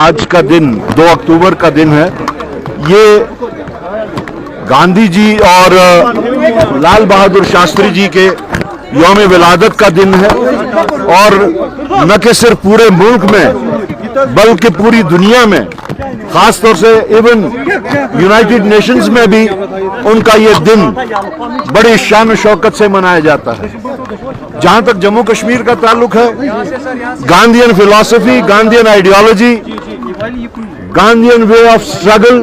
आज का दिन 2 अक्टूबर का दिन है। ये गांधी जी और लाल बहादुर शास्त्री जी के यौम विलादत का दिन है और न कि सिर्फ पूरे मुल्क में बल्कि पूरी दुनिया में, खास तौर से इवन यूनाइटेड नेशंस में भी उनका ये दिन बड़ी शान शौकत से मनाया जाता है। जहां तक जम्मू कश्मीर का ताल्लुक है, Gandhian philosophy, Gandhian ideology, Gandhian way of struggle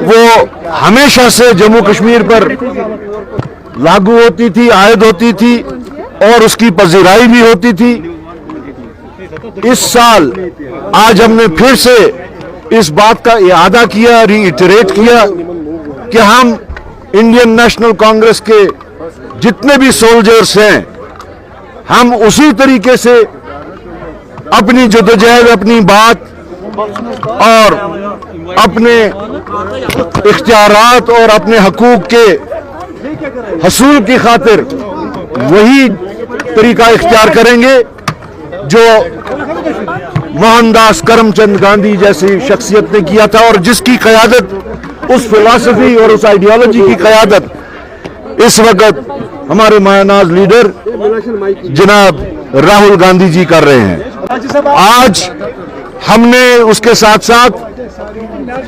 वो हमेशा से जम्मू कश्मीर पर लागू होती थी, आयद होती थी और उसकी पजीराई भी होती थी। इस साल आज हमने फिर से इस बात का इआदा किया, रीइटरेट किया कि हम इंडियन नेशनल कांग्रेस के जितने भी सोल्जर्स हैं, हम उसी तरीके से अपनी जद्दोजहद, अपनी बात और अपने इख्तियारात और अपने हकूक के हसूल की खातिर वही तरीका इख्तियार करेंगे जो मोहनदास करमचंद गांधी जैसी शख्सियत ने किया था और जिसकी क़यादत, उस फिलॉसफी और उस आइडियोलॉजी की क़यादत इस वक्त हमारे मायानाज लीडर जनाब राहुल गांधी जी कर रहे हैं। आज हमने उसके साथ साथ,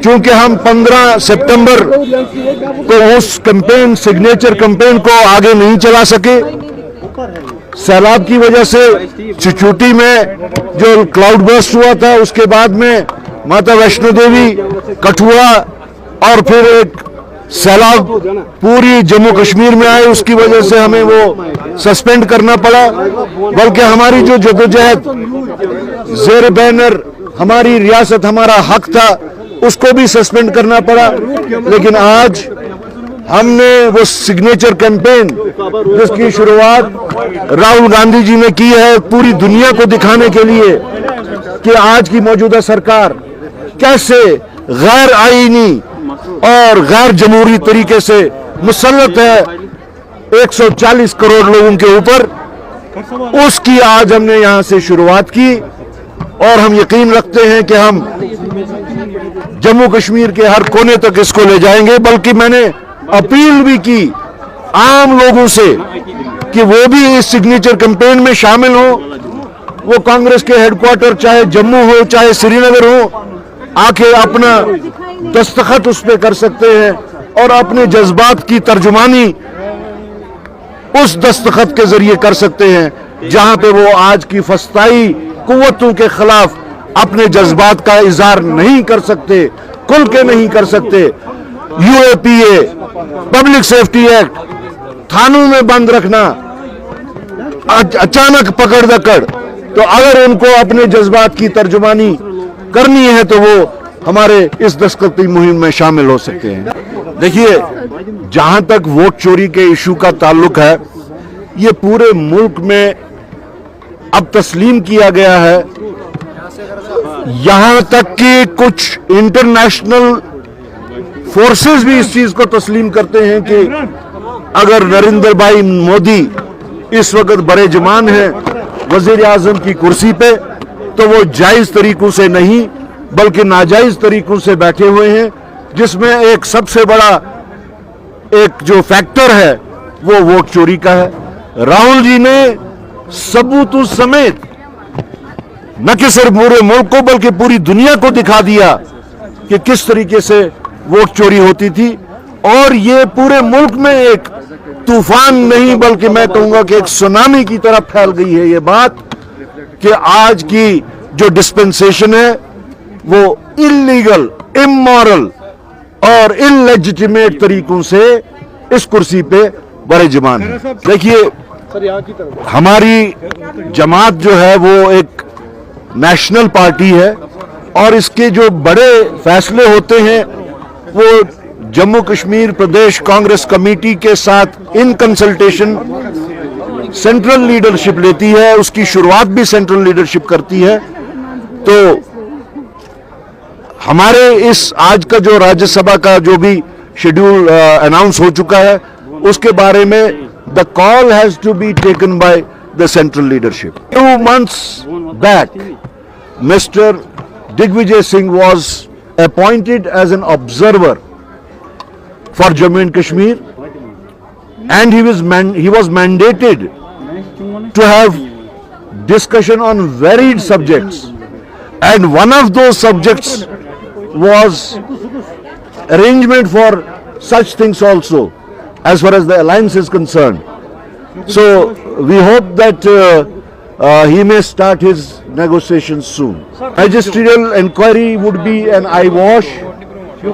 चूंकि हम 15 सितंबर को उस कैंपेन, सिग्नेचर कैंपेन को आगे नहीं चला सके, सैलाब की वजह से चिचोटी में जो क्लाउड बर्स्ट हुआ था, उसके बाद में माता वैष्णो देवी, कठुआ और फिर एक सैलाब पूरी जम्मू कश्मीर में आए, उसकी वजह से हमें वो सस्पेंड करना पड़ा। बल्कि हमारी जो जद्दोजहद ज़ेर बैनर हमारी रियासत हमारा हक था, उसको भी सस्पेंड करना पड़ा। लेकिन आज हमने वो सिग्नेचर कैंपेन जिसकी शुरुआत राहुल गांधी जी ने की है, पूरी दुनिया को दिखाने के लिए कि आज की मौजूदा सरकार कैसे गैर आईनी और गैर जमहूरी तरीके से मुसल्लत है 140 करोड़ लोगों के ऊपर, उसकी आज हमने यहां से शुरुआत की और हम यकीन रखते हैं कि हम जम्मू कश्मीर के हर कोने तक इसको ले जाएंगे। बल्कि मैंने अपील भी की आम लोगों से कि वो भी इस सिग्नेचर कैंपेन में शामिल हो। वो कांग्रेस के हेडक्वार्टर चाहे जम्मू हो चाहे श्रीनगर हो, आके अपना दस्तखत उस पे कर सकते हैं और अपने जज्बात की तर्जुमानी उस दस्तखत के जरिए कर सकते हैं, जहां पे वो आज की फस्ताई कुव्वतों के खिलाफ अपने जज्बात का इजहार नहीं कर सकते, खुल के नहीं कर सकते। यूएपीए, पब्लिक सेफ्टी एक्ट, थानों में बंद रखना, अचानक पकड़ दकड़, तो अगर उनको अपने जज्बात की तर्जुमानी करनी है तो वो हमारे इस दस्तखती मुहिम में शामिल हो सकते हैं। देखिए, जहां तक वोट चोरी के इशू का ताल्लुक है, ये पूरे मुल्क में अब तस्लीम किया गया है। यहां तक कि कुछ इंटरनेशनल फोर्सेस भी इस चीज को तस्लीम करते हैं कि अगर नरेंद्र भाई मोदी इस वक्त बड़े जमान हैं वजीर आजम की कुर्सी पे, तो वो जायज तरीकों से नहीं बल्कि नाजायज तरीकों से बैठे हुए हैं, जिसमें एक सबसे बड़ा एक जो फैक्टर है वो वोट चोरी का है। राहुल जी ने सबूतों समेत न कि सिर्फ पूरे मुल्क को बल्कि पूरी दुनिया को दिखा दिया कि किस तरीके से वोट चोरी होती थी और ये पूरे मुल्क में एक तूफान नहीं बल्कि मैं कहूंगा कि एक सुनामी की तरफ फैल गई है ये बात कि आज की जो डिस्पेंसेशन है वो इलीगल, इमोरल और इलेजिटिमेट तरीकों से इस कुर्सी पे बड़े जमान है। देखिए, हमारी जमात जो है वो एक नेशनल पार्टी है और इसके जो बड़े फैसले होते हैं वो जम्मू कश्मीर प्रदेश कांग्रेस कमेटी के साथ इन कंसल्टेशन सेंट्रल लीडरशिप लेती है, उसकी शुरुआत भी सेंट्रल लीडरशिप करती है। तो हमारे इस आज का जो राज्यसभा का जो भी शेड्यूल अनाउंस हो चुका है, उसके बारे में the call has to be taken by the central leadership. 2 months back, Mr. Digvijay Singh was appointed as an observer for Jammu and Kashmir, and he was mandated to have discussion on varied subjects, and one of those subjects was arrangement for such things also, as far as the alliance is concerned. So we hope that he may start his negotiations soon. Magisterial inquiry would be an eyewash.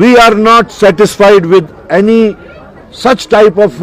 We are not satisfied with any such type of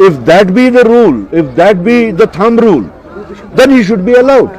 if that be the rule, if that be the thumb rule, then he should be allowed.